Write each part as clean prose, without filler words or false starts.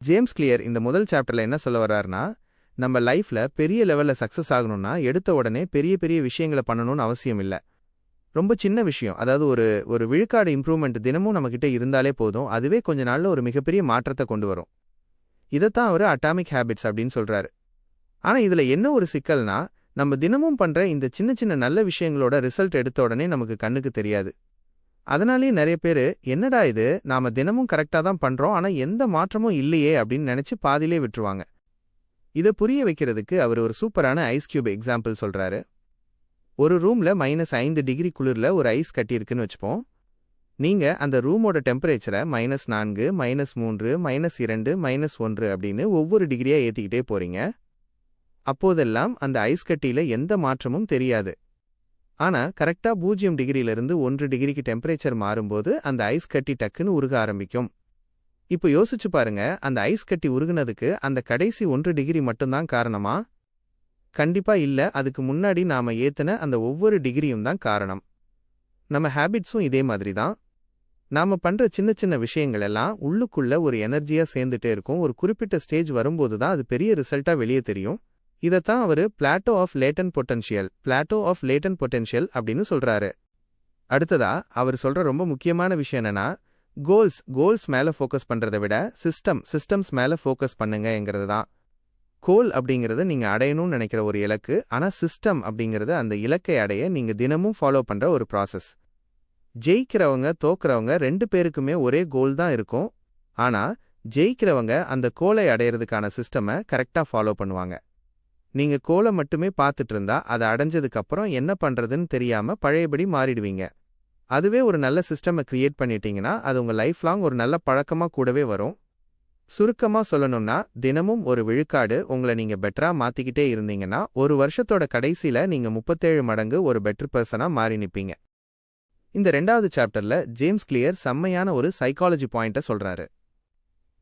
James clear இந்த முதல் சாப்டர்ல என்ன சொல்ல வர்றாருன்னா, நம்ம லைஃப்ல பெரிய லெவல்ல சக்சஸ் ஆகணும்னா எடுத்த உடனே பெரிய பெரிய விஷயங்கள பண்ணணும்னு அவசியம் இல்ல. ரொம்ப சின்ன விஷயம், அதாவது ஒரு ஒரு விழுக்காடு இம்ப்ரூவ்மெண்ட் தினமும் நம்மகிட்ட இருந்தாலே போதும், அதுவே கொஞ்ச நாள்ல ஒரு மிகப்பெரிய மாற்றத்த கொண்டு வரும். இதத்தான் அவரு அட்டாமிக் ஹேபிட்ஸ் அப்படின்னு சொல்றாரு. ஆனா இதுல என்ன ஒரு சிக்கல்னா, நம்ம தினமும் பண்ற இந்த சின்ன சின்ன நல்ல விஷயங்களோட ரிசல்ட் எடுத்த உடனே நமக்கு கண்ணுக்கு தெரியாது. அதனாலேயே நிறைய பேரு, என்னடா இது நாம தினமும் கரெக்டா தான் பண்றோம், ஆனா எந்த மாற்றமும் இல்லையே அப்படின்னு நினைச்சு பாதியிலே விட்டுருவாங்க. இத புரிய வைக்கிறதுக்கு அவர் ஒரு சூப்பரான ஐஸ் கியூப் எக்ஸாம்பிள் சொல்றாரு. ஒரு ரூம்ல -5 டிகிரி குளிர்ல ஒரு ஐஸ் கட்டி இருக்குன்னு வச்சுப்போம். நீங்க அந்த ரூமோட டெம்பரேச்சரை -4, -3, -2, -1 அப்படின்னு ஒவ்வொரு டிகிரியா ஏத்திக்கிட்டே போறீங்க. அப்போதெல்லாம் அந்த ஐஸ் கட்டியில எந்த மாற்றமும் தெரியாது. ஆனா கரெக்டா 0 டிகிரியிலிருந்து 1 டிகிரிக்கு டெம்பரேச்சர் மாறும்போது அந்த ஐஸ் கட்டி டக்குன்னு உருக ஆரம்பிக்கும். இப்போ யோசிச்சு பாருங்க, அந்த ஐஸ் கட்டி உருகுனதுக்கு அந்த கடைசி 1 டிகிரி மட்டும்தான் காரணமா? கண்டிப்பா இல்ல, அதுக்கு முன்னாடி நாம ஏத்துன அந்த ஒவ்வொரு டிகிரியும் தான் காரணம். நம்ம ஹேபிட்ஸும் இதே மாதிரி தான். நாம பண்ற சின்ன சின்ன விஷயங்கள் எல்லாம் உள்ளுக்குள்ள ஒரு எனர்ஜியா சேர்ந்துட்டே இருக்கும். ஒரு குறிப்பிட்ட ஸ்டேஜ் வரும்போது தான் அது பெரிய ரிசல்ட்டா வெளியே தெரியும். இதத்தான் அவரு பிளாட்டோ ஆஃப் லேட்டன்ட் பொட்டன்ஷியல் அப்படின்னு சொல்றாரு. அடுத்ததா அவர் சொல்ற ரொம்ப முக்கியமான விஷயம் என்னன்னா, கோல்ஸ் மேல ஃபோக்கஸ் பண்றதை விட சிஸ்டம்ஸ் மேல ஃபோக்கஸ் பண்ணுங்கங்கிறது தான். கோல் அப்படிங்கறது நீங்க அடையணும்னு நினைக்கிற ஒரு இலக்கு, ஆனா சிஸ்டம் அப்படிங்கறது அந்த இலக்கை அடைய நீங்க தினமும் ஃபாலோ பண்ற ஒரு ப்ராசஸ். ஜெயிக்கிறவங்க தோக்குறவங்க 2 பேருக்குமே ஒரே கோல் தான் இருக்கும். ஆனா ஜெயிக்கிறவங்க அந்த கோலை அடையறதுக்கான சிஸ்டமை கரெக்டா ஃபாலோ பண்ணுவாங்க. நீங்க கோலை மட்டுமே பார்த்துட்டு இருந்தா அதை அடைஞ்சதுக்கு அப்புறம் என்ன பண்றதுன்னு தெரியாம பழையபடி மாறிடுவீங்க. அதுவே ஒரு நல்ல சிஸ்டமை கிரியேட் பண்ணிட்டீங்கன்னா அது உங்க லைஃப் லாங் ஒரு நல்ல பழக்கமா கூடவே வரும். சுருக்கமா சொல்லணும்னா, தினமும் ஒரு விழுக்காடு உங்களை நீங்க பெட்டரா மாத்திக்கிட்டே இருந்தீங்கன்னா, ஒரு வருஷத்தோட கடைசியில நீங்க 37 மடங்கு ஒரு பெட்டர் பர்சனா மாறி நிப்பீங்க. இந்த 2வது சாப்டர்ல ஜேம்ஸ் கிளியர் செம்மையான ஒரு சைக்காலஜி பாயிண்ட சொல்றாரு.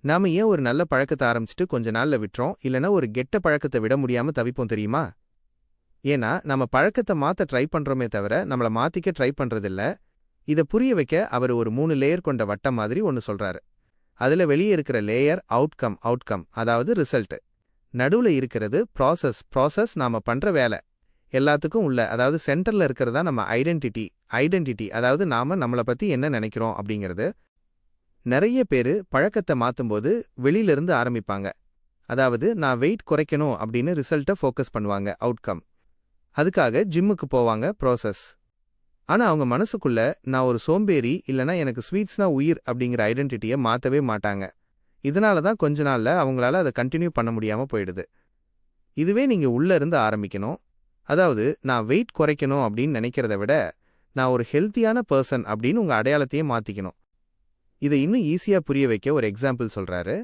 நாம ஏன் ஒரு நல்ல பழக்கத்தை ஆரம்பிச்சுட்டு கொஞ்ச நாள்ல விட்டுறோம், இல்லனா ஒரு கெட்ட பழக்கத்தை விட முடியாம தவிப்போம் தெரியுமா? ஏன்னா நம்ம பழக்கத்தை மாத்த ட்ரை பண்றோமே தவிர நம்மள மாத்திக்க ட்ரை பண்றதில்ல. இத புரிய வைக்க அவர் ஒரு 3 லேயர் கொண்ட வட்டம் மாதிரி ஒன்னு சொல்றாரு. அதுல வெளியே இருக்கிற லேயர் அவுட்கம், அதாவது ரிசல்ட். நடுவுல இருக்கிறது ப்ராசஸ் நாம பண்ற வேலை. எல்லாத்துக்கும் உள்ள, அதாவது சென்டர்ல இருக்கிறதா நம்ம ஐடென்டிட்டி, அதாவது நாம நம்மள பத்தி என்ன நினைக்கிறோம் அப்படிங்கிறது. நிறைய பேரு பழக்கத்தை மாத்தும்போது வெளியில இருந்து ஆரம்பிப்பாங்க. அதாவது நான் வெயிட் குறைக்கணும் அப்படின்னு ரிசல்ட்டை ஃபோக்கஸ் பண்ணுவாங்க, அவுட்கம். அதுக்காக ஜிம்முக்கு போவாங்க, ப்ராசஸ். ஆனா அவங்க மனசுக்குள்ள நான் ஒரு சோம்பேறி இல்லனா எனக்கு ஸ்வீட்ஸ்னா உயிர் அப்படிங்கிற ஐடென்டிட்டியை மாத்தவே மாட்டாங்க. இதனால தான் கொஞ்ச நாள்ல அவங்களால அதை கண்டினியூ பண்ண முடியாம போயிடுது. இதுவே நீங்க உள்ள இருந்து ஆரம்பிக்கணும். அதாவது நான் வெயிட் குறைக்கணும் அப்படின்னு நினைக்கிறத விட நான் ஒரு ஹெல்த்தியான பர்சன் அப்படின்னு உங்க அடையாளத்தையே மாத்திக்கணும். இதை இன்னும் ஈஸியா புரிய வைக்க ஒரு எக்ஸாம்பிள் சொல்றாரு.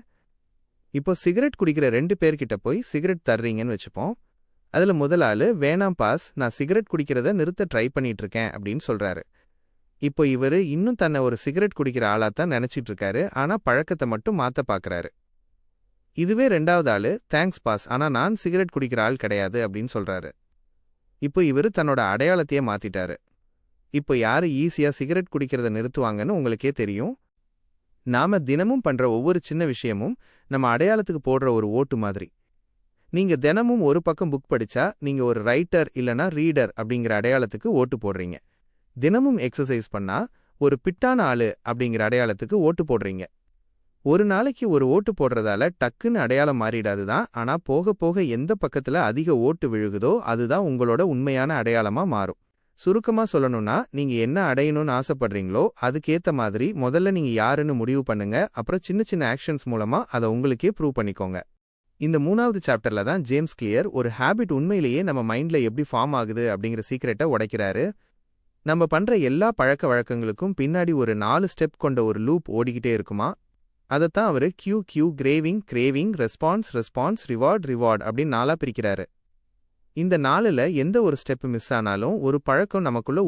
இப்போ சிகரெட் குடிக்கிற 2 பேர்கிட்ட போய் சிகரெட் தர்றீங்கன்னு வச்சுப்போம். அதுல முதல் ஆளு, வேணாம் பாஸ், நான் சிகரெட் குடிக்கிறத நிறுத்த ட்ரை பண்ணிட்டு இருக்கேன் அப்படின்னு சொல்றாரு. இப்போ இவரு இன்னும் தன்னை ஒரு சிகரெட் குடிக்கிற ஆளாத்தான் நினைச்சிட்டு இருக்காரு, ஆனா பழக்கத்தை மட்டும் மாத்த பாக்குறாரு. இதுவே 2வது ஆளு, தேங்க்ஸ் பாஸ், ஆனா நான் சிகரெட் குடிக்கிற ஆள் கிடையாது அப்படின்னு சொல்றாரு. இப்போ இவரு தன்னோட அடையாளத்தையே மாத்திட்டாரு. இப்போ யாரு ஈஸியா சிகரெட் குடிக்கிறத நிறுத்துவாங்கன்னு உங்களுக்கே தெரியும். நாம தினமும் பண்ற ஒவ்வொரு சின்ன விஷயமும் நம்ம அடையாளத்துக்கு போடுற ஒரு ஓட்டு மாதிரி. நீங்க தினமும் ஒரு பக்கம் புக் படிச்சா நீங்க ஒரு ரைட்டர் இல்லனா ரீடர் அப்படிங்கிற அடையாளத்துக்கு ஓட்டு போடுறீங்க. தினமும் எக்ஸசைஸ் பண்ணா ஒரு பிட்டான ஆளு அப்படிங்கிற அடையாளத்துக்கு ஓட்டு போடுறீங்க. ஒரு நாளைக்கு ஒரு ஓட்டு போடுறதால டக்குன்னு அடையாளம் மாறிடாதுதான், ஆனா போக போக எந்த பக்கத்துல அதிக ஓட்டு விழுகுதோ அதுதான் உங்களோட உண்மையான அடையாளமா மாறும். சுருக்கமா சொல்லணும்னா, நீங்க என்ன அடையணும்னு ஆசைப்படுறீங்களோ அதுக்கேத்த மாதிரி முதல்ல நீங்க யாருன்னு முடிவு பண்ணுங்க. அப்புறம் சின்ன சின்ன ஆக்ஷன்ஸ் மூலமா அதை உங்களுக்கே ப்ரூவ் பண்ணிக்கோங்க. இந்த 3வது சாப்டர்ல தான் ஜேம்ஸ் கிளியர் ஒரு ஹேபிட் உண்மையிலேயே நம்ம மைண்ட்ல எப்படி ஃபார்ம் ஆகுது அப்படிங்கிற சீக்ரெட்டை உடைக்கிறாரு. நம்ம பண்ற எல்லா பழக்க வழக்கங்களுக்கும் பின்னாடி ஒரு 4 ஸ்டெப் கொண்ட ஒரு லூப் ஓடிக்கிட்டே இருக்குமா. அதத்தான் அவரு கிரேவிங், ரெஸ்பான்ஸ், ரிவார்ட் அப்படின்னு 4ஆ பிரிக்கிறாரு. இந்த 4ல எந்த ஒரு ஸ்டெப் மிஸ் ஆனாலும் ஒரு பழக்கம் நமக்குள்ள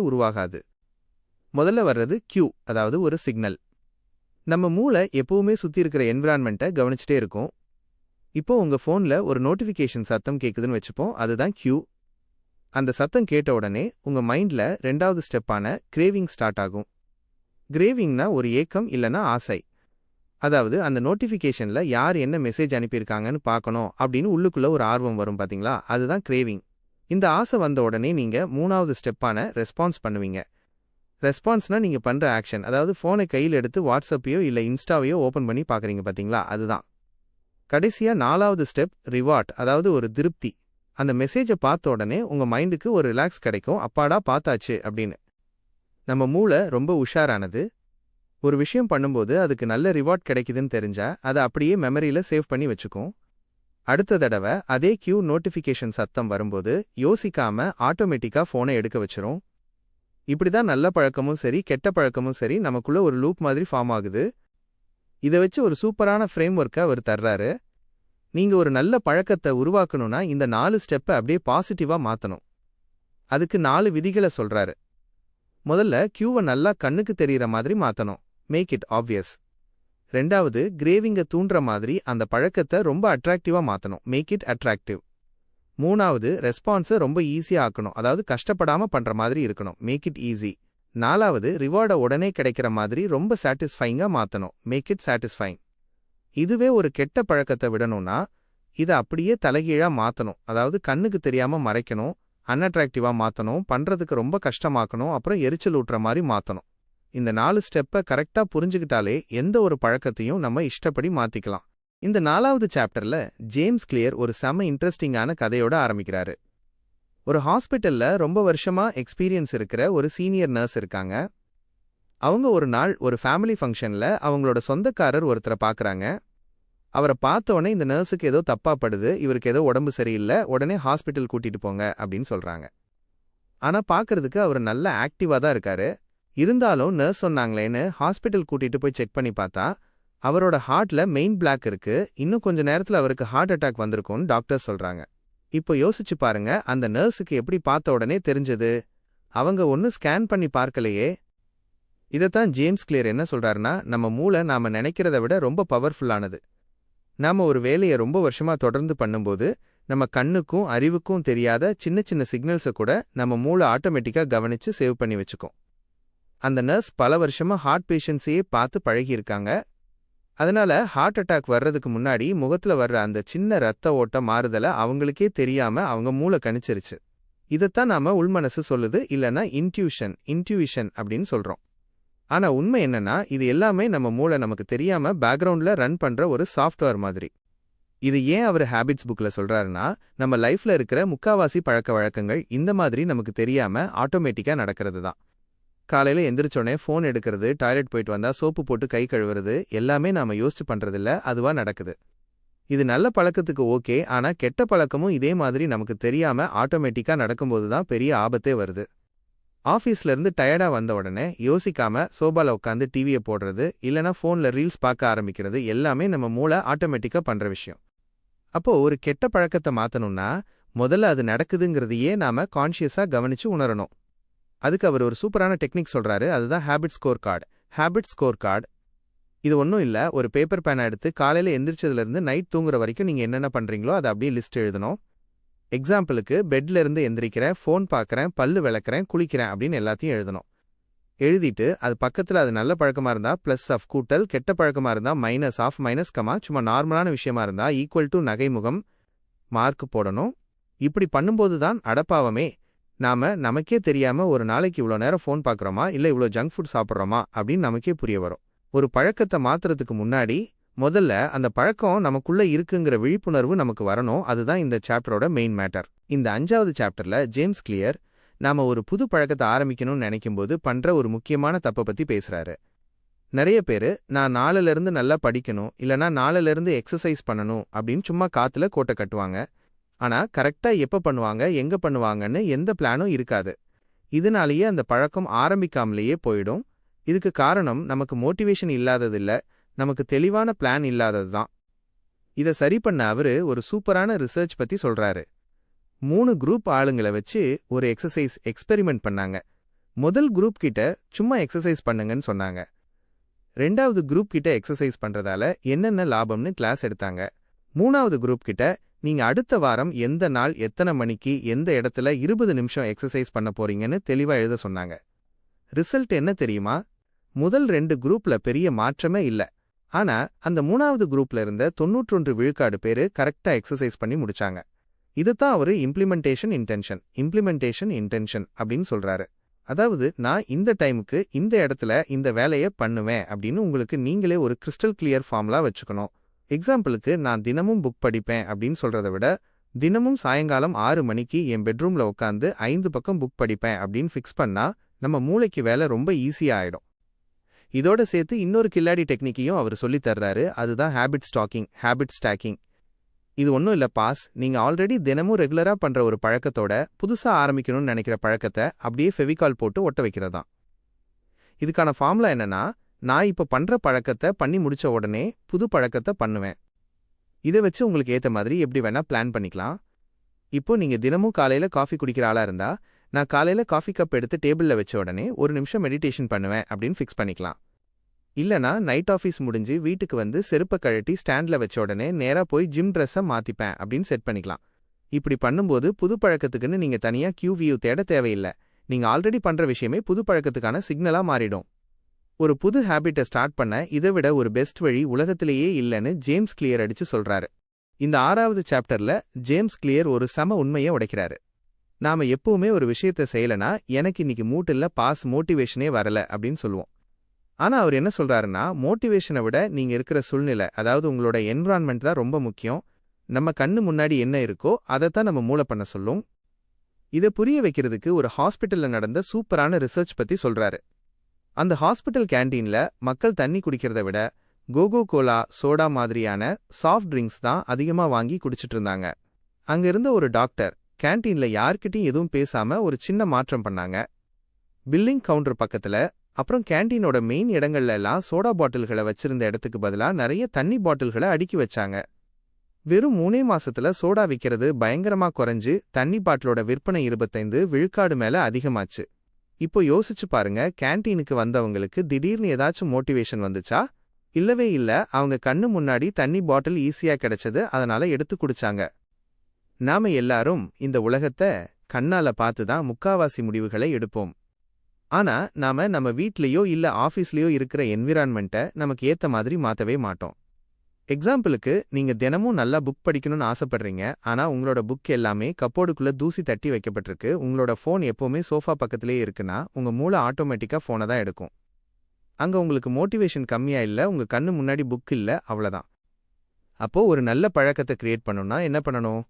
உருவாகாது. முதல்ல வர்றது கியூ, அதாவது ஒரு சிக்னல். நம்ம மூளை எப்பவுமே சுத்தி இருக்கிற என்விரான்மெண்ட்டை கவனிச்சுட்டே இருக்கும். இப்போ உங்க போன்ல ஒரு நோட்டிபிகேஷன் சத்தம் கேக்குதுன்னு வச்சுப்போம், அதுதான் கியூ. அந்த சத்தம் கேட்ட உடனே உங்க மைண்ட்ல 2வது ஸ்டெப்பான கிரேவிங் ஸ்டார்ட் ஆகும். கிரேவிங்னா ஒரு ஏக்கம் இல்லனா ஆசை. அதாவது அந்த நோட்டிஃபிகேஷன்ல யார் என்ன மெசேஜ் அனுப்பியிருக்காங்கன்னு பார்க்கணும் அப்படின்னு உள்ளுக்குள்ள ஒரு ஆர்வம் வரும் பாத்தீங்களா, அதுதான் கிரேவிங். இந்த ஆசை வந்த உடனே நீங்க 3வது ஸ்டெப்பான ரெஸ்பான்ஸ் பண்ணுவீங்க. ரெஸ்பான்ஸ்னா நீங்க பண்ற ஆக்ஷன், அதாவது ஃபோனை கையில் எடுத்து வாட்ஸ்அப்பையோ இல்ல இன்ஸ்டாவையோ ஓபன் பண்ணி பார்க்கறீங்க பாத்தீங்களா, அதுதான். கடைசியா 4வது ஸ்டெப் ரிவார்ட், அதாவது ஒரு திருப்தி. அந்த மெசேஜை பார்த்த உடனே உங்க மைண்டுக்கு ஒரு ரிலாக்ஸ் கிடைக்கும், அப்பாடா பார்த்தாச்சு அப்படின்னு. நம்ம மூளை ரொம்ப உஷாரானது. ஒரு விஷயம் பண்ணும்போது அதுக்கு நல்ல ரிவார்ட் கிடைக்குதுன்னு தெரிஞ்சா அதை அப்படியே மெமரியில சேவ் பண்ணி வச்சுக்கும். அடுத்த தடவை அதே கியூ நோட்டிஃபிகேஷன் சத்தம் வரும்போது யோசிக்காம ஆட்டோமேட்டிக்கா ஃபோனை எடுக்க வச்சிரும். இப்படிதான் நல்ல பழக்கமும் சரி கெட்ட பழக்கமும் சரி நமக்குள்ள ஒரு லூப் மாதிரி ஃபார்ம் ஆகுது. இதை வச்சு ஒரு சூப்பரான ஃப்ரேம் ஒர்க்கை அவர் தர்றாரு. நீங்க ஒரு நல்ல பழக்கத்தை உருவாக்கணும்னா இந்த 4 ஸ்டெப்பை அப்படியே பாசிட்டிவா மாத்தணும். அதுக்கு 4 விதிகளை சொல்றாரு. முதல்ல கியூவை நல்லா கண்ணுக்கு தெரியற மாதிரி மாத்தணும், மேக் இட் ஆப்வியஸ். ரெண்டாவது, கிரேவிங்க தூண்டுற மாதிரி அந்த பழக்கத்தை ரொம்ப அட்ராக்டிவா மாத்தணும், மேக் இட் அட்ராக்டிவ். மூணாவது, ரெஸ்பான்ஸை ரொம்ப ஈஸியா ஆக்கணும், அதாவது கஷ்டப்படாம பண்ற மாதிரி இருக்கணும், மேக் இட் ஈஸி. நாலாவது, ரிவார்டை உடனே கிடைக்கிற மாதிரி ரொம்ப சாட்டிஸ்ஃபைங்கா மாத்தணும், மேக் இட் சாட்டிஸ்ஃபைங். இதுவே ஒரு கெட்ட பழக்கத்தை விடணும்னா இதை அப்படியே தலைகீழா மாத்தணும், அதாவது கண்ணுக்கு தெரியாம மறைக்கணும், அன்அட்ராக்டிவா மாத்தணும், பண்றதுக்கு ரொம்ப கஷ்டமாக்கணும், அப்புறம் எரிச்சல் ஊட்டுற மாதிரி மாத்தணும். இந்த 4 ஸ்டெப்பை கரெக்டா புரிஞ்சுக்கிட்டாலே எந்த ஒரு பழக்கத்தையும் நம்ம இஷ்டப்படி மாத்திக்கலாம். இந்த 4வது சாப்டர்ல ஜேம்ஸ் கிளியர் ஒரு செம இன்ட்ரெஸ்டிங்கான கதையோட ஆரம்பிக்கிறாரு. ஒரு ஹாஸ்பிட்டல்ல ரொம்ப வருஷமா எக்ஸ்பீரியன்ஸ் இருக்கிற ஒரு சீனியர் நர்ஸ் இருக்காங்க. அவங்க ஒரு நாள் ஒரு ஃபேமிலி ஃபங்க்ஷன்ல அவங்களோட சொந்தக்காரர் ஒருத்தரை பார்க்கறாங்க. அவரை பார்த்தோன்னே இந்த நர்ஸுக்கு ஏதோ தப்பா படுது, இவருக்கு ஏதோ உடம்பு சரியில்லை, உடனே ஹாஸ்பிட்டல் கூட்டிட்டு போங்க அப்படின்னு சொல்றாங்க. ஆனா பார்க்கறதுக்கு அவர் நல்ல ஆக்டிவா தான் இருக்காரு. இருந்தாலும் நர்ஸ் சொன்னாங்களேன்னு ஹாஸ்பிட்டல் கூட்டிட்டு போய் செக் பண்ணி பார்த்தா அவரோட ஹார்ட்ல மெயின் பிளாக் இருக்கு, இன்னும் கொஞ்ச நேரத்துல அவருக்கு ஹார்ட் அட்டாக் வந்திருக்கும்னு டாக்டர் சொல்றாங்க. இப்போ யோசிச்சு பாருங்க, அந்த நர்ஸுக்கு எப்படி பார்த்த உடனே தெரிஞ்சது? அவங்க ஒன்னும் ஸ்கேன் பண்ணி பார்க்கலையே. இதைத்தான் ஜேம்ஸ் கிளியர் என்ன சொல்றாருன்னா, நம்ம மூளை நாம நினைக்கிறத விட ரொம்ப பவர்ஃபுல்லானது. நாம ஒரு வேலையை ரொம்ப வருஷமா தொடர்ந்து பண்ணும்போது நம்ம கண்ணுக்கும் அறிவுக்கும் தெரியாத சின்ன சின்ன சிக்னல்ஸை கூட நம்ம மூளை ஆட்டோமேட்டிக்கா கவனிச்சு சேவ் பண்ணி வச்சுக்கும். அந்த நர்ஸ் பல வருஷமா ஹார்ட் பேஷண்ட்ஸையே பார்த்து பழகியிருக்காங்க. அதனால ஹார்ட் அட்டாக் வர்றதுக்கு முன்னாடி முகத்துல வர்ற அந்த சின்ன ரத்த ஓட்ட மாறுதலை அவங்களுக்கே தெரியாம அவங்க மூளை கணிச்சிருச்சு. இதைத்தான் நாம உள்மனசு சொல்லுது, இல்லனா இன்ட்யூஷன் அப்படின்னு சொல்றோம். ஆனா உண்மை என்னன்னா, இது எல்லாமே நம்ம மூளை நமக்கு தெரியாம பேக்ரவுண்ட்ல ரன் பண்ற ஒரு சாஃப்ட்வேர் மாதிரி. இது ஏன் அவர் ஹேபிட்ஸ் புக்ல சொல்றாருன்னா, நம்ம லைஃப்ல இருக்கிற முக்காவாசி பழக்க வழக்கங்கள் இந்த மாதிரி நமக்கு தெரியாம ஆட்டோமேட்டிக்கா நடக்கிறது தான். காலையில எந்திரிச்சோடனே ஃபோன் எடுக்கிறது, டாய்லெட் போயிட்டு வந்தா சோப்பு போட்டு கை கழுவுறது எல்லாமே நாம யோசிச்சு பண்றதில்ல, அதுவா நடக்குது. இது நல்ல பழக்கத்துக்கு ஓகே, ஆனா கெட்ட பழக்கமும் இதே மாதிரி நமக்கு தெரியாம ஆட்டோமேட்டிக்கா நடக்கும்போது தான் பெரிய ஆபத்தே வருது. ஆஃபீஸ்ல இருந்து டயர்டா வந்த உடனே யோசிக்காம சோபால உட்காந்து டிவியை போடுறது, இல்லனா ஃபோன்ல ரீல்ஸ் பார்க்க ஆரம்பிக்கிறது எல்லாமே நம்ம மூளை ஆட்டோமேட்டிக்கா பண்ற விஷயம். அப்போ ஒரு கெட்ட பழக்கத்தை மாத்தணும்னா முதல்ல அது நடக்குதுங்கிறதையே நாம கான்ஷியஸா கவனிச்சு உணரணும். அதுக்கு அவர் ஒரு சூப்பரான டெக்னிக் சொல்றாரு, அதுதான் habit score card. Habit score card இது ஒன்றும் இல்லை, ஒரு பேப்பர் பேனை எடுத்து காலையில் எந்திரிச்சதுலேருந்து நைட் தூங்குற வரைக்கும் நீங்கள் என்னென்ன பண்ணுறீங்களோ அதை அப்படியே லிஸ்ட் எழுதணும். எக்ஸாம்பிளுக்கு, பெட்ல இருந்து எந்திரிக்கிறேன், ஃபோன் பார்க்குறேன், பல்லு விளக்குறேன், குளிக்கிறேன் அப்படின்னு எல்லாத்தையும் எழுதணும். எழுதிட்டு அது பக்கத்தில் அது நல்ல பழக்கமாக இருந்தால் ப்ளஸ் ஆஃப் கூட்டல், கெட்ட பழக்கமாக இருந்தால் மைனஸ் ஆஃப் மைனஸ் கமா, சும்மா நார்மலான விஷயமா இருந்தால் ஈக்குவல் டு நகைமுகம் மார்க் போடணும். இப்படி பண்ணும்போது தான் அடப்பாவமே நாம நமக்கே தெரியாம ஒரு நாளைக்கு இவ்வளோ நேரம் ஃபோன் பார்க்குறோமா இல்லை இவ்வளோ ஜங்க் ஃபுட் சாப்பிட்றோமா அப்படின்னு நமக்கே புரிய வரும். ஒரு பழக்கத்தை மாத்துறதுக்கு முன்னாடி முதல்ல அந்த பழக்கம் நமக்குள்ள இருக்குங்கிற விழிப்புணர்வு நமக்கு வரணும். அதுதான் இந்த சாப்டரோட மெயின் மேட்டர். இந்த 5வது சாப்டர்ல ஜேம்ஸ் கிளியர் நாம ஒரு புது பழக்கத்தை ஆரம்பிக்கணும்னு நினைக்கும்போது பண்ற ஒரு முக்கியமான தப்பை பத்தி பேசுறாரு. நிறைய பேரு நான் 4ல இருந்து நல்லா படிக்கணும், இல்லனா 4ல இருந்து எக்ஸசைஸ் பண்ணணும் அப்படின்னு சும்மா காத்துல கோட்டை கட்டுவாங்க. ஆனா கரெக்டா எப்ப பண்ணுவாங்க, எங்க பண்ணுவாங்கன்னு எந்த பிளானும் இருக்காது. இதனாலேயே அந்த பழக்கம் ஆரம்பிக்காமலேயே போயிடும். இதுக்கு காரணம் நமக்கு மோட்டிவேஷன் இல்லாததில்ல, நமக்கு தெளிவான பிளான் இல்லாததுதான். இதை சரி பண்ண அவரு ஒரு சூப்பரான ரிசர்ச் பத்தி சொல்றாரு. 3 குரூப் ஆளுங்களை வச்சு ஒரு எக்ஸசைஸ் எக்ஸ்பெரிமெண்ட் பண்ணாங்க. முதல் குரூப் கிட்ட சும்மா எக்ஸசைஸ் பண்ணுங்கன்னு சொன்னாங்க. 2வது குரூப் கிட்ட எக்ஸசைஸ் பண்றதால என்னென்ன லாபம்னு கிளாஸ் எடுத்தாங்க. 3வது குரூப் கிட்ட நீங்க அடுத்த வாரம் எந்த நாள் எத்தனை மணிக்கு எந்த இடத்துல 20 நிமிஷம் எக்ஸசைஸ் பண்ண போறீங்கன்னு தெளிவா எழுத சொன்னாங்க. ரிசல்ட் என்ன தெரியுமா? முதல் 2 குரூப்ல பெரிய மாற்றமே இல்ல. ஆனா அந்த 3வது குரூப்ல இருந்த 91 விழுக்காடு பேரு கரெக்டா எக்ஸசைஸ் பண்ணி முடிச்சாங்க. இதுதான் அவரு இம்ப்ளிமெண்டேஷன் இன்டென்ஷன் அப்படின்னு சொல்றாரு. அதாவது நான் இந்த டைமுக்கு இந்த இடத்துல இந்த வேலையை பண்ணுவேன் அப்படின்னு உங்களுக்கு நீங்களே ஒரு கிறிஸ்டல் கிளியர் ஃபார்முலா வச்சுக்கணும். எக்ஸாம்பிளுக்கு நான் தினமும் புக் படிப்பேன் அப்படின்னு சொல்றதை விட தினமும் சாயங்காலம் 6 மணிக்கு என் பெட்ரூம்ல உட்காந்து 5 பக்கம் புக் படிப்பேன் அப்படின்னு ஃபிக்ஸ் பண்ணா நம்ம மூளைக்கு வேலை ரொம்ப ஈஸியா ஆயிடும். இதோட சேர்த்து இன்னொரு கில்லாடி டெக்னிக்கையும் அவர் சொல்லித் தர்றாரு. அதுதான் ஹேபிட் ஸ்டாக்கிங். இது ஒன்றும் இல்லை பாஸ், நீங்க ஆல்ரெடி தினமும் ரெகுலரா பண்ற ஒரு பழக்கத்தோட புதுசா ஆரம்பிக்கணும்னு நினைக்கிற பழக்கத்தை அப்படியே ஃபெவிகால் போட்டு ஒட்ட வைக்கிறதா. இதுக்கான ஃபார்முலா என்னன்னா, நான் இப்ப பண்ற பழக்கத்தை பண்ணி முடிச்ச உடனே புது பழக்கத்தை பண்ணுவேன். இதை வச்சு உங்களுக்கு ஏத்த மாதிரி எப்படி வேணா பிளான் பண்ணிக்கலாம். இப்போ நீங்க தினமும் காலையில காஃபி குடிக்கிற ஆளா இருந்தா, நான் காலையில காஃபி கப் எடுத்து டேபிள்ல வச்ச உடனே 1 நிமிஷம் மெடிடேஷன் பண்ணுவேன் அப்படின்னு ஃபிக்ஸ் பண்ணிக்கலாம். இல்லனா நைட் ஆஃபீஸ் முடிஞ்சு வீட்டுக்கு வந்து செருப்பை கழட்டி ஸ்டாண்ட்ல வச்ச உடனே நேரா போய் ஜிம் ட்ரெஸ்ஸை மாத்திப்பேன் அப்படின்னு செட் பண்ணிக்கலாம். இப்படி பண்ணும்போது புது பழக்கத்துக்குன்னு நீங்க தனியா QVU தேட தேவையில்லை. நீங்க ஆல்ரெடி பண்ற விஷயமே புது பழக்கத்துக்கான சிக்னலா மாறிடும். ஒரு புது ஹேபிட்டை ஸ்டார்ட் பண்ண இதை விட ஒரு பெஸ்ட் வழி உலகத்திலேயே இல்லைன்னு ஜேம்ஸ் கிளியர் அடிச்சு சொல்றாரு. இந்த 6வது சாப்டர்ல ஜேம்ஸ் கிளியர் ஒரு சம உண்மையை உடைக்கிறாரு. நாம எப்பவுமே ஒரு விஷயத்தை செய்யலனா எனக்கு இன்னைக்கு மூட்டில்ல பாஸ் மோட்டிவேஷனே வரல அப்படின்னு சொல்லுவோம். ஆனா அவர் என்ன சொல்றாருன்னா, மோட்டிவேஷனை விட நீங்க இருக்கிற சூழ்நிலை, அதாவது உங்களோட என்விரான்மெண்ட் தான் ரொம்ப முக்கியம். நம்ம கண்ணு முன்னாடி என்ன இருக்கோ அதைத்தான் நம்ம மூளை பண்ண சொல்லும். இதை புரிய வைக்கிறதுக்கு ஒரு ஹாஸ்பிட்டல்ல நடந்த சூப்பரான ரிசர்ச் பத்தி சொல்றாரு. அந்த ஹாஸ்பிட்டல் கேண்டீன்ல மக்கள் தண்ணி குடிக்கிறத விட கோகோ கோலா, சோடா மாதிரியான சாஃப்ட் ட்ரிங்க்ஸ் தான் அதிகமா வாங்கி குடிச்சிட்டு இருந்தாங்க. அங்க இருந்த ஒரு டாக்டர் கேண்டீன்ல யார்கிட்டயும் எதுவும் பேசாம ஒரு சின்ன மாற்றம் பண்ணாங்க. பில்லிங் கவுண்டர் பக்கத்துல, அப்புறம் கேண்டீனோட மெயின் இடங்கள்ல எல்லாம் சோடா பாட்டில்களை வச்சிருந்த இடத்துக்கு பதிலா நிறைய தண்ணி பாட்டில்களை அடுக்கி வச்சாங்க. வெறும் 3 மாசத்துல சோடா விக்கிறது பயங்கரமா குறைஞ்சு தண்ணி பாட்டிலோட விற்பனை 25 விழுக்காடு மேல அதிகமாச்சு. இப்போ யோசிச்சு பாருங்க, கேண்டீனுக்கு வந்தவங்களுக்கு திடீர்னு ஏதாச்சும் மோட்டிவேஷன் வந்துச்சா? இல்லவே இல்ல. அவங்க கண்ணு முன்னாடி தண்ணி பாட்டில் ஈஸியா கிடைச்சது, அதனால எடுத்து குடிச்சாங்க. நாம எல்லாரும் இந்த உலகத்தை கண்ணால பார்த்து தான் முக்காவாசி முடிவுகளை எடுப்போம். ஆனா நாம நம்ம வீட்லயோ இல்ல ஆபீஸ்லயோ இருக்கிற என்விரான்மெண்ட்டை நமக்கு ஏத்த மாதிரி மாத்தவே மாட்டோம். எக்ஸாம்பிளுக்கு, நீங்க தினமும் நல்லா புக் படிக்கணும்னு ஆசைப்படுறீங்க. ஆனா உங்களோட புக் எல்லாமே கப்போர்டுக்குள்ள தூசி தட்டி வைக்கப்பட்டிருக்கு. உங்களோட ஃபோன் எப்பவுமே சோஃபா பக்கத்திலே இருக்குன்னா உங்க மூளை ஆட்டோமேட்டிக்கா ஃபோனை தான் எடுக்கும். அங்க உங்களுக்கு மோட்டிவேஷன் கம்மியா இல்ல, உங்க கண்ணு முன்னாடி புக் இல்ல, அவ்வளவுதான். அப்போ ஒரு நல்ல பழக்கத்தை கிரியேட் பண்ணணும்னா என்ன பண்ணணும்?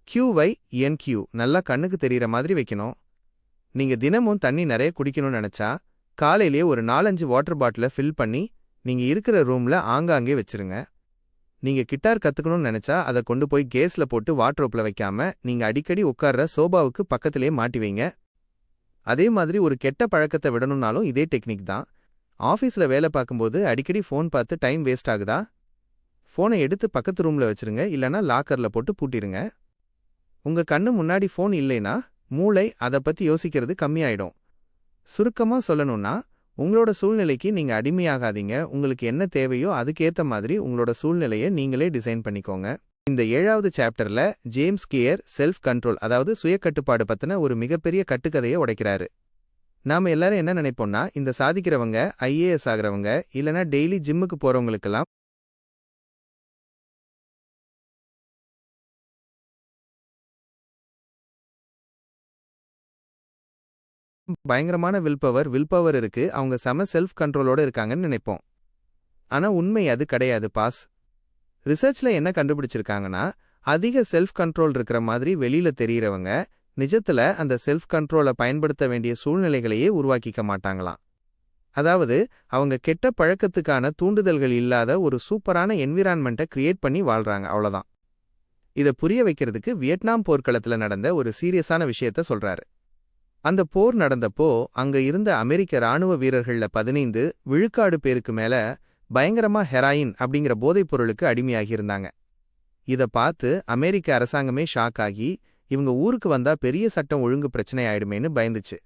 QYNQ நல்லா கண்ணுக்கு தெரியற மாதிரி வைக்கணும். நீங்க தினமும் தண்ணி நிறைய குடிக்கணும்னு நினைச்சா காலையிலேயே ஒரு 4-5 வாட்டர் பாட்டில ஃபில் பண்ணி நீங்க இருக்கிற ரூம்ல ஆங்காங்கே வச்சிருங்க. நீங்க கிட்டார் கத்துக்கணும்னு நினைச்சா அதை கொண்டு போய் கேஸ்ல போட்டு வாட்ரோப்ல வைக்காம நீங்க அடிக்கடி உட்கார்ற சோபாவுக்கு பக்கத்திலே மாட்டி வைங்க. அதே மாதிரி ஒரு கெட்ட பழக்கத்தை விடணும்னாலும் இதே டெக்னிக் தான். ஆஃபீஸ்ல வேலை பார்க்கும்போது அடிக்கடி ஃபோன் பார்த்து டைம் வேஸ்ட் ஆகுதா? ஃபோனை எடுத்து பக்கத்து ரூம்ல வச்சிருங்க, இல்லனா லாக்கர்ல போட்டு பூட்டிருங்க. உங்க கண்ணு முன்னாடி ஃபோன் இல்லைனா மூளை அதை பத்தி யோசிக்கிறது கம்மியாயிடும். சுருக்கமா சொல்லணும்னா, உங்களோட சூழ்நிலைக்கு நீங்க அடிமையாகாதீங்க. உங்களுக்கு என்ன தேவையோ அதுக்கேத்த மாதிரி உங்களோட சூழ்நிலையை நீங்களே டிசைன் பண்ணிக்கோங்க. இந்த 7வது சாப்டர்ல ஜேம்ஸ் கிளியர் செல்ஃப் கண்ட்ரோல், அதாவது சுய கட்டுப்பாடு பத்தின ஒரு மிகப்பெரிய கட்டுக்கதையை உடைக்கிறாரு. நாம எல்லாரும் என்ன நினைப்போம்னா, இந்த சாதிக்கிறவங்க IAS ஆகிறவங்க இல்லனா டெய்லி ஜிம்முக்கு போறவங்களுக்கெல்லாம் பயங்கரமான வில் பவர் இருக்கு, அவங்க செம செல்ஃப் கண்ட்ரோலோட இருக்காங்கன்னு நினைப்போம். ஆனா உண்மை அது கிடையாது பாஸ். ரிசர்ச்ல என்ன கண்டுபிடிச்சிருக்காங்கன்னா, அதிக செல்ஃப் கண்ட்ரோல் இருக்கிற மாதிரி வெளியில தெரியறவங்க நிஜத்துல அந்த செல்ஃப் கண்ட்ரோலை பயன்படுத்த வேண்டிய சூழ்நிலைகளையே உருவாக்கிக்க மாட்டாங்களாம். அதாவது அவங்க கெட்ட பழக்கத்துக்கான தூண்டுதல்கள் இல்லாத ஒரு சூப்பரான என்விரான்மெண்ட்டை கிரியேட் பண்ணி வாழ்றாங்க, அவ்வளவுதான். இதை புரிய வைக்கிறதுக்கு வியட்நாம் போர்க்களத்துல நடந்த ஒரு சீரியஸான விஷயத்த சொல்றாரு. அந்த போர் நடந்தப்போ அங்க இருந்த அமெரிக்க ராணுவ வீரர்கள்ல 15 விழுக்காடு பேருக்கு மேல பயங்கரமா ஹெராயின் அப்படிங்கிற போதைப் பொருளுக்கு அடிமையாகியிருந்தாங்க. இத பார்த்து அமெரிக்க அரசாங்கமே ஷாக் ஆகி இவங்க ஊருக்கு வந்தா பெரிய சட்டம் ஒழுங்கு பிரச்சனை ஆயிடுமேன்னு பயந்துச்சு.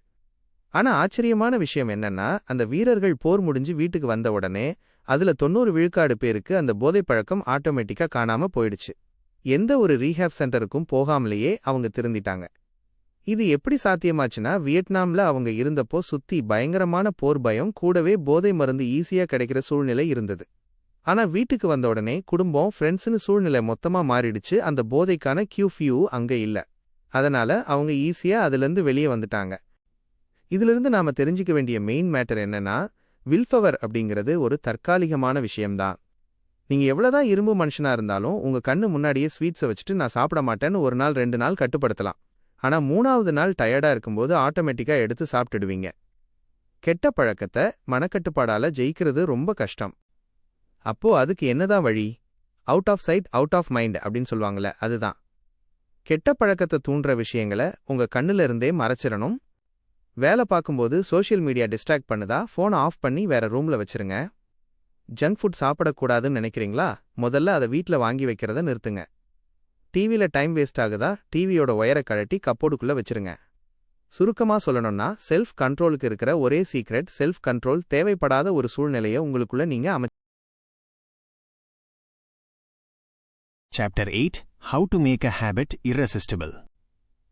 ஆனா ஆச்சரியமான விஷயம் என்னன்னா, அந்த வீரர்கள் போர் முடிஞ்சு வீட்டுக்கு வந்த உடனே அதுல 90 விழுக்காடு பேருக்கு அந்த போதைப் பழக்கம் ஆட்டோமேட்டிக்கா காணாம போயிடுச்சு. எந்த ஒரு ரீஹேப் சென்டருக்கும் போகாமலேயே அவங்க திருந்திட்டாங்க. இது எப்படி சாத்தியமாச்சுன்னா, வியட்நாம்ல அவங்க இருந்தப்போ சுத்தி பயங்கரமான போர் பயம், கூடவே போதை மருந்து ஈஸியா கிடைக்கிற சூழ்நிலை இருந்தது. ஆனா வீட்டுக்கு வந்த உடனே குடும்பம், ஃப்ரெண்ட்ஸ்னு சூழ்நிலை மொத்தமா மாறிடுச்சு. அந்த போதைக்கான கியூ அங்க இல்ல. அதனால அவங்க ஈஸியா அதிலிருந்து வெளியே வந்துட்டாங்க. இதிலிருந்து நாம தெரிஞ்சுக்க வேண்டிய மெயின் மேட்டர் என்னன்னா, வில்பவர் அப்படிங்கிறது ஒரு தற்காலிகமான விஷயம்தான். நீங்க எவ்வளவுதான் இரும்பு மனுஷனா இருந்தாலும் உங்க கண்ணு முன்னாடியே ஸ்வீட்ஸை வச்சுட்டு நான் சாப்பிட மாட்டேன்னு ஒரு நாள் 2 நாள் கட்டுப்படுத்தலாம். ஆனா 3வது நாள் டயர்டா இருக்கும்போது ஆட்டோமேட்டிக்கா எடுத்து சாப்பிட்டுடுவீங்க. கெட்ட பழக்கத்தை மனக்கட்டுப்பாடால ஜெயிக்கிறது ரொம்ப கஷ்டம். அப்போ அதுக்கு என்னதான் வழி? Out of sight out of mind அப்படின்னு சொல்லுவாங்கல்ல, அதுதான். கெட்ட பழக்கத்தை தூண்டுற விஷயங்களை உங்க கண்ணுல இருந்தே மறைச்சிடணும். வேலை பார்க்கும்போது சோஷியல் மீடியா டிஸ்ட்ராக்ட் பண்ணுதா, ஃபோனை ஆஃப் பண்ணி வேற ரூம்ல வச்சிருங்க. ஜங்க் ஃபுட் சாப்பிடக்கூடாதுன்னு நினைக்கிறீங்களா? முதல்ல அதை வீட்ல வாங்கி வைக்கிறத நிறுத்துங்க. டிவில டைம் வேஸ்ட் ஆகுதா? டிவியோட ஒயரை கழட்டி கப்போர்டுக்குள்ள வச்சிருங்க. சுருக்கமா சொல்லணும்னா, செல்ஃப் கண்ட்ரோலுக்கு இருக்கிற ஒரே சீக்ரெட், செல்ஃப் கண்ட்ரோல். தேவைப்படாத ஒரு சூழ்நிலையை உங்களுக்குள்ள நீங்க Chapter 8 How to Make a Habit Irresistible.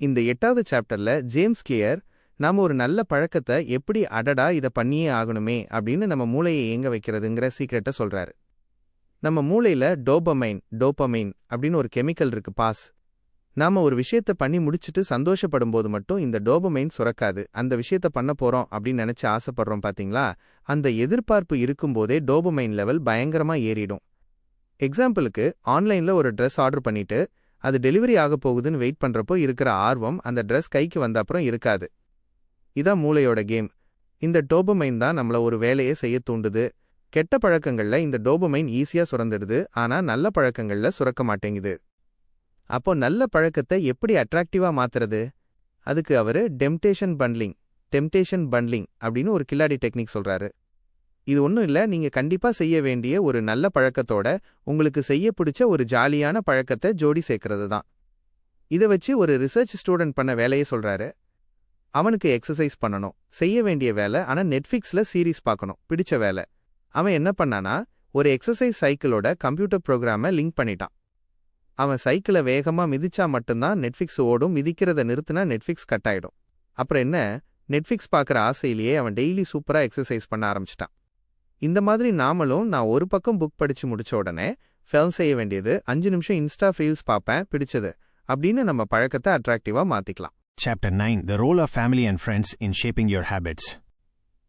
இந்த 8வது சாப்டர்ல ஜேம்ஸ் கிளியர் நாம ஒரு நல்ல பழக்கத்தை எப்படி அடடா இத பண்ணியே ஆகணுமே அப்படின்னு நம்ம மூளையை இயங்க வைக்கிறதுங்கிற சீக்ரெட்டை சொல்றாரு. நம்ம மூளையில டோபமைன் அப்படின்னு ஒரு கெமிக்கல் இருக்கு, பாஸ். நாம ஒரு விஷயத்த பண்ணி முடிச்சுட்டு சந்தோஷப்படும் போது மட்டும் இந்த டோபமைன் சுரக்காது. அந்த விஷயத்த பண்ண போறோம் அப்படின்னு நினைச்சு ஆசைப்படுறோம் பாத்தீங்களா? அந்த எதிர்பார்ப்பு இருக்கும்போதே டோபமைன் லெவல் பயங்கரமா ஏறிடும். எக்ஸாம்பிளுக்கு, ஆன்லைன்ல ஒரு ட்ரெஸ் ஆர்டர் பண்ணிட்டு அது டெலிவரி ஆக போகுதுன்னு வெயிட் பண்றப்போ இருக்கிற ஆர்வம் அந்த ட்ரெஸ் கைக்கு வந்த அப்புறம் இருக்காது. இதான் மூளையோட கேம். இந்த டோபமைன் தான் நம்மள ஒரு வேலையை செய்ய தூண்டுது. கெட்ட பழக்கங்கள்ல இந்த டோபமைன் ஈஸியா சுரந்துடுது, ஆனா நல்ல பழக்கங்கள்ல சுரக்க மாட்டேங்குது. அப்போ நல்ல பழக்கத்தை எப்படி அட்ராக்டிவா மாத்துறது? அதுக்கு அவரு டெம்டேஷன் பண்ட்லிங் அப்படின்னு ஒரு கில்லாடி டெக்னிக் சொல்றாரு. இது ஒன்றும் இல்லை, நீங்க கண்டிப்பா செய்ய வேண்டிய ஒரு நல்ல பழக்கத்தோட உங்களுக்கு செய்ய பிடிச்ச ஒரு ஜாலியான பழக்கத்தை ஜோடி சேர்க்கறது தான். இதை வச்சு ஒரு ரிசர்ச் ஸ்டூடெண்ட் பண்ண வேலையை சொல்றாரு. அவனுக்கு எக்ஸசைஸ் பண்ணணும், செய்ய வேண்டிய வேலை. ஆனா நெட்ஃபிக்ஸ்ல சீரீஸ் பார்க்கணும், பிடிச்ச வேலை. அவன் என்ன பண்ணானா, ஒரு எக்ஸசைஸ் சைக்கிளோட கம்ப்யூட்டர் ப்ரோக்ராமை லிங்க் பண்ணிட்டான். அவன் சைக்கிளை வேகமா மிதிச்சா மட்டும்தான் நெட்ஃபிக்ஸ் ஓடும், மிதிக்கிறத நிறுத்தினா நெட்ஃபிக்ஸ் கட் ஆயிடும். அப்புறம் என்ன, நெட்ஃபிக்ஸ் பார்க்குற ஆசையிலேயே அவன் டெய்லி சூப்பரா எக்ஸசைஸ் பண்ண ஆரம்பிச்சிட்டான். இந்த மாதிரி நாமளும், நான் ஒரு பக்கம் புக் படிச்சு முடிச்ச உடனே ஃபெல் செய்ய வேண்டியது 5 நிமிஷம் இன்ஸ்டா ரீல்ஸ் பார்ப்பேன் பிடிச்சது அப்படின்னு நம்ம பழக்கத்தை அட்ராக்டிவா மாத்திக்கலாம். Chapter 9 The Role of Family and Friends in Shaping Your Habits.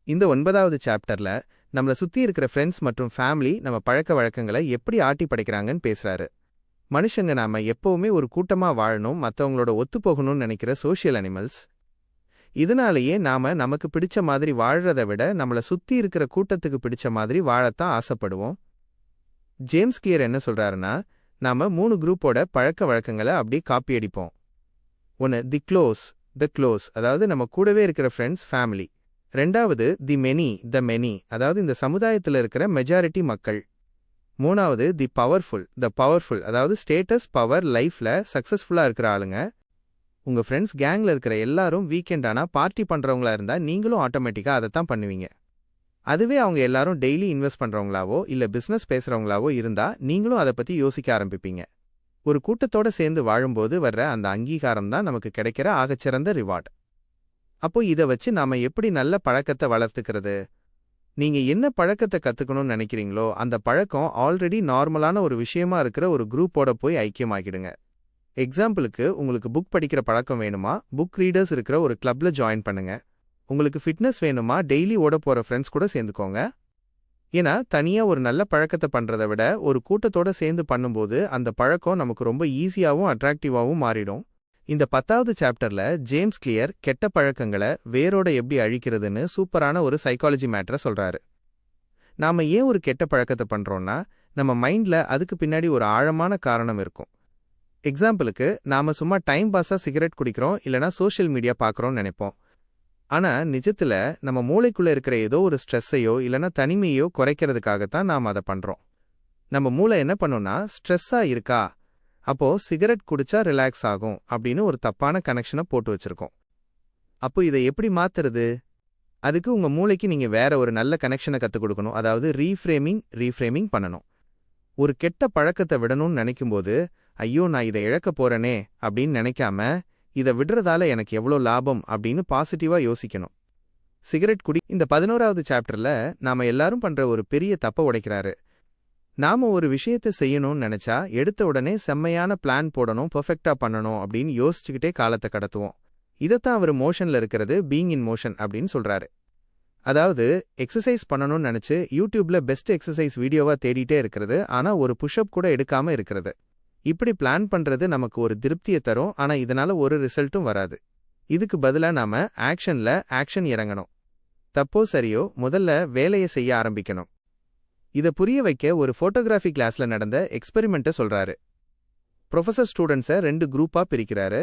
இந்த 9வது சாப்டர்ல நம்மள சுத்தி இருக்கிற ஃப்ரெண்ட்ஸ் மற்றும் ஃபேமிலி நம்ம பழக்க வழக்கங்களை எப்படி ஆட்டி படைக்கிறாங்கன்னு பேசுறாரு. மனுஷங்க நாம எப்பவுமே ஒரு கூட்டமா வாழணும், மற்றவங்களோட ஒத்துப்போகணும்னு நினைக்கிற சோஷியல் அனிமல்ஸ். இதனாலேயே நாம நமக்கு பிடிச்ச மாதிரி வாழ்றதை விட நம்மள சுத்தி இருக்கிற கூட்டத்துக்கு பிடிச்ச மாதிரி வாழத்தான் ஆசைப்படுவோம். ஜேம்ஸ் கிளியர் என்ன சொல்றாருன்னா, நாம 3 குரூப்போட பழக்க வழக்கங்களை அப்படியே காப்பி அடிப்போம். ஒன்று தி க்ளோஸ், அதாவது நம்ம கூடவே இருக்கிற ஃப்ரெண்ட்ஸ், ஃபேமிலி. 2வது தி மெனி, அதாவது இந்த சமுதாயத்தில் இருக்கிற மெஜாரிட்டி மக்கள். 3வது தி பவர்ஃபுல், அதாவது ஸ்டேட்டஸ், பவர், லைஃப்ல சக்சஸ்ஃபுல்லா இருக்கிற ஆளுங்க. உங்க ஃப்ரெண்ட்ஸ் கேங்ல இருக்கிற எல்லாரும் வீக்கெண்ட் ஆனா பார்ட்டி பண்றவங்களா இருந்தா நீங்களும் ஆட்டோமேட்டிக்கா அதைத்தான் பண்ணுவீங்க. அதுவே அவங்க எல்லாரும் டெய்லி இன்வெஸ்ட் பண்றவங்களாவோ இல்ல பிசினஸ் பேசுறவங்களாவோ இருந்தா நீங்களும் அதை பத்தி யோசிக்க ஆரம்பிப்பீங்க. ஒரு கூட்டத்தோட சேர்ந்து வாழும்போது வர்ற அந்த அங்கீகாரம் தான் நமக்கு கிடைக்கிற ஆகச்சிறந்த ரிவார்ட். அப்போ இதை வச்சு நாம எப்படி நல்ல பழக்கத்தை வளர்த்துக்கிறது? நீங்க என்ன பழக்கத்தை கத்துக்கணும்னு நினைக்கிறீங்களோ அந்த பழக்கம் ஆல்ரெடி நார்மலான ஒரு விஷயமா இருக்கிற ஒரு குரூப்போட போய் ஐக்கியமாகிடுங்க. எக்ஸாம்பிளுக்கு, உங்களுக்கு புக் படிக்கிற பழக்கம் வேணுமா, புக் ரீடர்ஸ் இருக்கிற ஒரு கிளப்ல ஜாயின் பண்ணுங்க. உங்களுக்கு ஃபிட்னஸ் வேணுமா, டெய்லி ஓட போற ஃப்ரெண்ட்ஸ் கூட சேர்ந்துக்கோங்க. ஏன்னா தனியா ஒரு நல்ல பழக்கத்தை பண்றதை விட ஒரு கூட்டத்தோட சேர்ந்து பண்ணும்போது அந்த பழக்கம் நமக்கு ரொம்ப ஈஸியாவும் அட்ராக்டிவாவும் மாறிடும். இந்த 10வது சாப்டர்ல ஜேம்ஸ் கிளியர் கெட்ட பழக்கங்களை வேரோட எப்படி அழிக்கிறதுன்னு சூப்பரான ஒரு சைக்காலஜி மேட்டரை சொல்றாரு. நாம ஏன் ஒரு கெட்ட பழக்கத்தை பண்றோம்னா, நம்ம மைண்ட்ல அதுக்கு பின்னாடி ஒரு ஆழமான காரணம் இருக்கும். எக்ஸாம்பிளுக்கு, நாம சும்மா டைம் பாஸா சிகரெட் குடிக்கிறோம் இல்லனா சோஷியல் மீடியா பார்க்கறோம்னு நினைப்போம். ஆனா நிஜத்துல நம்ம மூளைக்குள்ள இருக்கிற ஏதோ ஒரு ஸ்ட்ரெஸ்ஸையோ இல்லனா தனிமையோ குறைக்கிறதுக்காகத்தான் நாம அதை பண்றோம். நம்ம மூளை என்ன பண்ணும்னா, ஸ்ட்ரெஸ்ஸா இருக்கா, அப்போ சிகரெட் குடிச்சா ரிலாக்ஸ் ஆகும் அப்படின்னு ஒரு தப்பான கனெக்ஷனை போட்டு வச்சிருக்கோம். அப்போ இதை எப்படி மாத்துறது? அதுக்கு உங்க மூளைக்கு நீங்க வேற ஒரு நல்ல கனெக்ஷனை கத்துக் கொடுக்கணும். அதாவது ரீஃப்ரேமிங் பண்ணணும். ஒரு கெட்ட பழக்கத்தை விடணும்னு நினைக்கும்போது, ஐயோ நான் இதை இழக்க போறேனே அப்படின்னு நினைக்காம, இதை விடுறதால எனக்கு எவ்வளோ லாபம் அப்படின்னு பாசிட்டிவா யோசிக்கணும். சிகரெட் குடி. இந்த 11வது சாப்டர்ல நாம எல்லாரும் பண்ற ஒரு பெரிய தப்ப உடைக்கிறாரு. நாம ஒரு விஷயத்தை செய்யணும்னு நினைச்சா எடுத்த உடனே செம்மையான பிளான் போடணும், பெர்ஃபெக்ட்டா பண்ணணும் அப்படின்னு யோசிச்சுக்கிட்டே காலத்தை கடத்துவோம். இதைத்தான் அவர் மோஷன்ல இருக்கிறது, பீயிங் இன் மோஷன் அப்படின்னு சொல்றாரு. அதாவது எக்ஸசைஸ் பண்ணணும்னு நினைச்சு யூடியூப்ல பெஸ்ட் எக்ஸசைஸ் வீடியோவா தேடிட்டே இருக்கிறது, ஆனா ஒரு புஷ்அப் கூட எடுக்காம இருக்கிறது. இப்படி பிளான் பண்றது நமக்கு ஒரு திருப்தியை தரும், ஆனா இதனால ஒரு ரிசல்ட்டும் வராது. இதுக்கு பதிலா நாம ஆக்ஷன் இறங்கணும். தப்போ சரியோ முதல்ல வேலையை செய்ய ஆரம்பிக்கணும். இத புரிய வைக்க ஒரு போட்டோகிராஃபி கிளாஸ்ல நடந்த எக்ஸ்பெரிமெண்ட்டை சொல்றாரு. ப்ரொஃபசர் ஸ்டூடெண்ட்ஸை 2 குரூப்பா பிரிக்கிறாரு.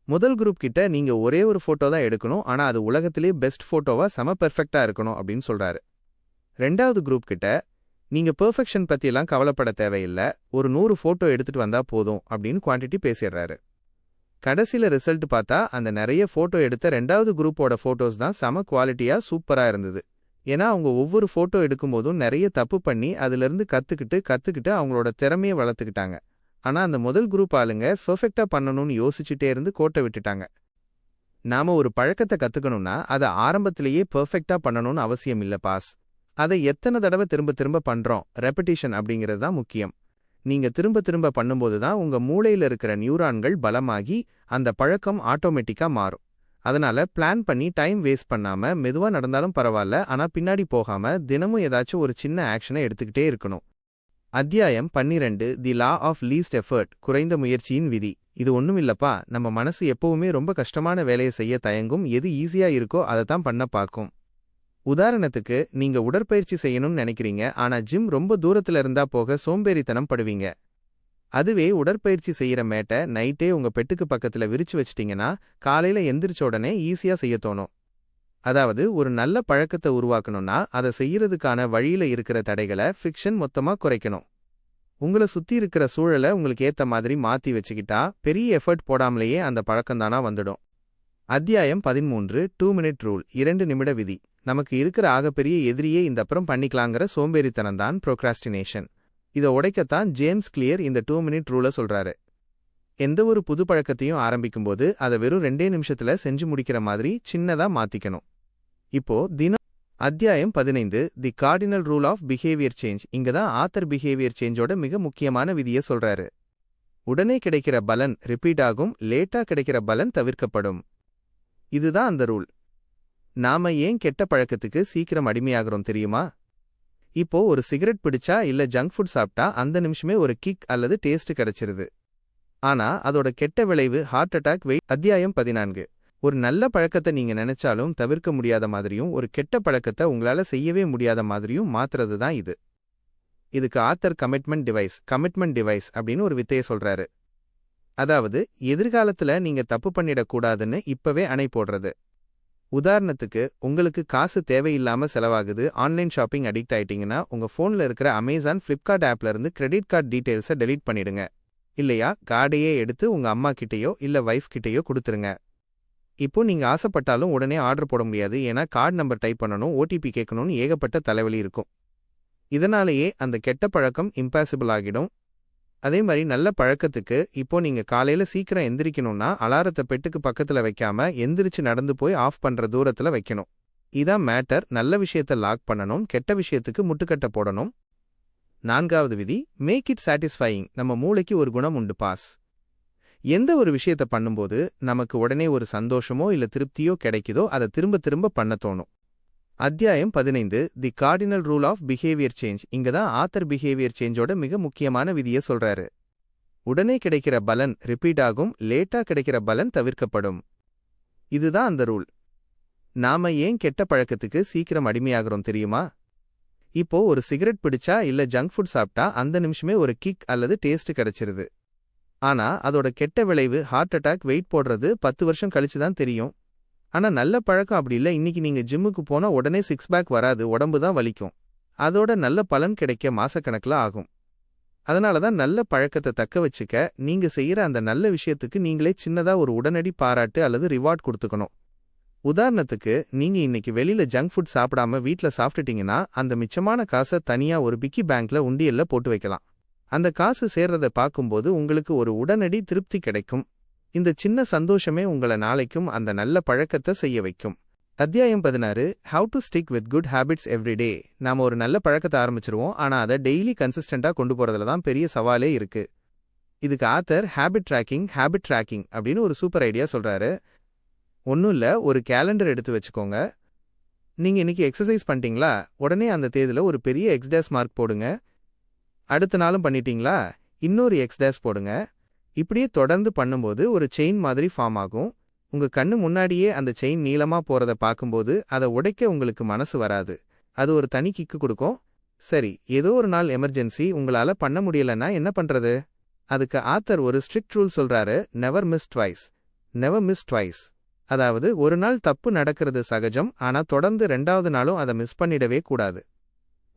முதல் குரூப் கிட்ட நீங்க ஒரே ஒரு போட்டோ தான் எடுக்கணும், ஆனா அது உலகத்திலே பெஸ்ட் போட்டோவா செம பெர்ஃபெக்ட்டா இருக்கணும் அப்படின்னு சொல்றாரு. 2வது குரூப் கிட்ட நீங்க பெர்ஃபெக்ஷன் பத்தியெல்லாம் கவலைப்பட தேவையில்ல, ஒரு 100 போட்டோ எடுத்துட்டு வந்தா போதும் அப்படின்னு குவான்டிட்டி பேசிடுறாரு. கடைசில ரிசல்ட் பார்த்தா அந்த நிறைய போட்டோ எடுத்த 2வது குரூப்போட போட்டோஸ் தான் செம குவாலிட்டியா சூப்பரா இருந்தது. ஏன்னா அவங்க ஒவ்வொரு போட்டோ எடுக்கும்போதும் நிறைய தப்பு பண்ணி அதிலிருந்து கத்துக்கிட்டு அவங்களோட திறமையை வளர்த்துக்கிட்டாங்க. ஆனா அந்த முதல் குரூப் ஆளுங்க பெர்ஃபெக்ட்டா பண்ணணும்னு யோசிச்சுட்டே இருந்து கோட்டை விட்டுட்டாங்க. நாம ஒரு பழக்கத்தை கத்துக்கணும்னா அதை ஆரம்பத்திலேயே பெர்ஃபெக்ட்டா பண்ணணும்னு அவசியம் இல்ல பாஸ். அதை எத்தனை தடவை திரும்ப திரும்ப பண்றோம், ரெப்படிஷன் அப்படிங்கிறது தான் முக்கியம். நீங்க திரும்ப திரும்ப பண்ணும்போது தான் உங்க மூளையில இருக்கிற நியூரான்கள் பலமாகி அந்த பழக்கம் ஆட்டோமேட்டிக்கா மாறும். அதனால பிளான் பண்ணி டைம் வேஸ்ட் பண்ணாம மெதுவா நடந்தாலும் பரவாயில்ல, ஆனா பின்னாடி போகாம தினமும் ஏதாச்சும் ஒரு சின்ன ஆக்ஷனை எடுத்துக்கிட்டே இருக்கணும். அத்தியாயம் 12 தி லா ஆஃப் லீஸ்ட் எஃபர்ட், குறைந்த முயற்சியின் விதி. இது ஒண்ணும் இல்லப்பா, நம்ம மனசு எப்பவுமே ரொம்ப கஷ்டமான வேலையை செய்ய தயங்கும், எது ஈஸியா இருக்கோ அதை தான் பண்ண பார்க்கும். உதாரணத்துக்கு நீங்க உடற்பயிற்சி செய்யணும்னு நினைக்கிறீங்க, ஆனா ஜிம் ரொம்ப தூரத்துல இருந்தா போக சோம்பேறித்தனம் படுவீங்க. அதுவே உடற்பயிற்சி செய்யற மேட்டை நைட்டே உங்க பெட்டுக்கு பக்கத்துல விரிச்சு வச்சிட்டீங்கன்னா காலையில எந்திரிச்ச உடனே ஈஸியா செய்ய தோணும். அதாவது ஒரு நல்ல பழக்கத்தை உருவாக்கணும்னா அதை செய்யறதுக்கான வழியில இருக்கிற தடைகளை ஃப்ரிக்ஷன் மொத்தமா குறைக்கணும். உங்களை சுத்தி இருக்கிற சூழலை உங்களுக்கு ஏத்த மாதிரி மாத்தி வச்சுக்கிட்டா பெரிய எஃபர்ட் போடாமலேயே அந்த பழக்கம்தானா வந்துடும். அத்தியாயம் 13 2 மினிட் ரூல், 2 நிமிட விதி. நமக்கு இருக்கிற ஆகப்பெரிய எதிரியே இந்த அப்புறம் பண்ணிக்கலாங்கிற சோம்பேறித்தனம் தான் ப்ரோக்ராஸ்டினேஷன். இதை உடைக்கத்தான் ஜேம்ஸ் கிளியர் இந்த 2 மினிட் ரூலை சொல்றாரு. எந்த ஒரு புது பழக்கத்தையும் ஆரம்பிக்கும்போது அதை வெறும் 2 நிமிஷத்துல செஞ்சு முடிக்கிற மாதிரி சின்னதா மாத்திக்கணும். இப்போ அத்தியாயம் 15 the cardinal rule of behaviour change. இங்கதான் ஆத்தர் பிஹேவியர் சேஞ்சோட மிக முக்கியமான விதியை சொல்றாரு. உடனே கிடைக்கிற பலன் ரிப்பீட் ஆகும், லேட்டா கிடைக்கிற பலன் தவிர்க்கப்படும். இதுதான் அந்த ரூல். நாம ஏன் கெட்ட பழக்கத்துக்கு சீக்கிரம் அடிமையாகிறோம் தெரியுமா? இப்போ ஒரு சிகரெட் பிடிச்சா இல்ல ஜங்க் ஃபுட் சாப்பிட்டா அந்த நிமிஷமே ஒரு கிக் அல்லது டேஸ்ட் கிடைச்சிருது. ஆனா அதோட கெட்ட விளைவு ஹார்ட் அட்டாக். அத்தியாயம் 14 ஒரு நல்ல பழக்கத்தை நீங்க நினைச்சாலும் தவிர்க்க முடியாத மாதிரியும் ஒரு கெட்ட பழக்கத்தை உங்களால செய்யவே முடியாத மாதிரியும் மாத்துறது தான் இது. இதுக்கு ஆத்தர் கமிட்மெண்ட் டிவைஸ் அப்படின்னு ஒரு வித்தையை சொல்றாரு. அதாவது எதிர்காலத்துல நீங்க தப்பு பண்ணிடக்கூடாதுன்னு இப்பவே அணை போடுறது. உதாரணத்துக்கு உங்களுக்கு காசு தேவையில்லாம செலவாகுது, ஆன்லைன் ஷாப்பிங் அடிக்ட் ஆயிட்டீங்கன்னா உங்க போன்ல இருக்கிற அமேசான் ஃபிளிப்கார்ட் ஆப்ல இருந்து கிரெடிட் கார்டு டீடைல்ஸை டெலீட் பண்ணிடுங்க. இல்லையா கார்டையே எடுத்து உங்க அம்மா கிட்டேயோ இல்ல வைஃப் கிட்டேயோ கொடுத்துருங்க. இப்போ நீங்க ஆசைப்பட்டாலும் உடனே ஆர்டர் போட முடியாது, ஏன்னா கார்டு நம்பர் டைப் பண்ணணும், ஓடிபி கேட்கணும்னு ஏகப்பட்ட தலைவலி இருக்கும். இதனாலேயே அந்த கெட்ட பழக்கம் இம்பாசிபிள் ஆகிடும். அதே மாதிரி நல்ல பழக்கத்துக்கு இப்போ நீங்க காலையில சீக்கிரம் எந்திரிக்கணும்னா அலாரத்தை பெட்டுக்கு பக்கத்துல வைக்காம எந்திரிச்சு நடந்து போய் ஆஃப் பண்ற தூரத்துல வைக்கணும். இதான் மேட்டர். நல்ல விஷயத்த லாக் பண்ணணும், கெட்ட விஷயத்துக்கு முட்டுக்கட்ட போடணும். 4வது விதி மேக் இட் சாட்டிஸ்ஃபையிங். நம்ம மூளைக்கு ஒரு குணம் உண்டு பாஸ். எந்த ஒரு விஷயத்த பண்ணும்போது நமக்கு உடனே ஒரு சந்தோஷமோ இல்ல திருப்தியோ கிடைக்குதோ அதை திரும்ப திரும்ப பண்ண தோணும். அத்தியாயம் 15 the cardinal rule of behaviour change. இங்கதான் ஆத்தர் பிஹேவியர் சேஞ்சோட மிக முக்கியமான விதியை சொல்றாரு. உடனே கிடைக்கிற பலன் ரிப்பீட் ஆகும், லேட்டா கிடைக்கிற பலன் தவிர்க்கப்படும். இதுதான் அந்த ரூல். நாம ஏன் கெட்ட பழக்கத்துக்கு சீக்கிரம் அடிமையாகிறோம் தெரியுமா? இப்போ ஒரு சிகரெட் பிடிச்சா இல்ல ஜங்க் ஃபுட் சாப்பிட்டா அந்த நிமிஷமே ஒரு கிக் அல்லது டேஸ்ட் கிடைச்சிருது. ஆனா அதோட கெட்ட விளைவு ஹார்ட் அட்டாக். வெயிட் போடுறது 10 வருஷம் கழிச்சுதான் தெரியும். ஆனா நல்ல பழக்கம் அப்படி இல்ல. இன்னைக்கு நீங்க ஜிம்முக்கு போனா உடனே 6 பேக் வராது, உடம்பு தான் வலிக்கும். அதோட நல்ல பலன் கிடைக்க மாசக்கணக்கில் ஆகும். அதனாலதான் நல்ல பழக்கத்தை தக்க வச்சுக்க நீங்க செய்யற அந்த நல்ல விஷயத்துக்கு நீங்களே சின்னதா ஒரு உடனடி பாராட்டு அல்லது ரிவார்ட் கொடுத்துக்கணும். உதாரணத்துக்கு நீங்க இன்னைக்கு வெளியில ஜங்க் ஃபுட் சாப்பிடாம வீட்ல சாப்பிட்டுட்டீங்கன்னா அந்த மிச்சமான காசை தனியா ஒரு பிக்கி பேங்க்ல உண்டியல்ல போட்டு வைக்கலாம். அந்த காசு சேர்றத பார்க்கும்போது உங்களுக்கு ஒரு உடனடி திருப்தி கிடைக்கும். இந்த சின்ன சந்தோஷமே உங்களை நாளைக்கும் அந்த நல்ல பழக்கத்தை செய்ய வைக்கும். அத்தியாயம் 16 how to stick with good habits every day. நாம ஒரு நல்ல பழக்கத்தை ஆரம்பிச்சிருவோம், ஆனா அதை டெய்லி கன்சிஸ்டண்டா கொண்டு போறதுல தான் பெரிய சவாலே இருக்கு. இதுக்கு ஆத்தர் ஹேபிட் ட்ராக்கிங் அப்படின்னு ஒரு சூப்பர் ஐடியா சொல்றாரு. ஒன்றும் இல்லை, ஒரு கேலண்டர் எடுத்து வச்சுக்கோங்க. நீங்க இன்னைக்கு எக்ஸசைஸ் பண்ணிட்டீங்களா, உடனே அந்த தேதியில ஒரு பெரிய எக்ஸ் மார்க் போடுங்க. அடுத்த நாளும் பண்ணிட்டீங்களா, இன்னொரு எக்ஸ் போடுங்க. இப்படியே தொடர்ந்து பண்ணும்போது ஒரு செயின் மாதிரி ஃபார்ம் ஆகும். உங்க கண்ணு முன்னாடியே அந்த செயின் நீளமா போறத பார்க்கும்போது அதை உடைக்க உங்களுக்கு மனசு வராது. அது ஒரு தனி கிக்கு கொடுக்கும். சரி, ஏதோ ஒரு நாள் எமர்ஜென்சி உங்களால பண்ண முடியலன்னா என்ன பண்றது? அதுக்கு ஆத்தர் ஒரு ஸ்ட்ரிக்ட் ரூல் சொல்றாரு, நெவர் மிஸ் ட்வைஸ். அதாவது ஒரு நாள் தப்பு நடக்கிறது சகஜம், ஆனா தொடர்ந்து 2வது நாளும் அதை மிஸ் பண்ணிடவே கூடாது.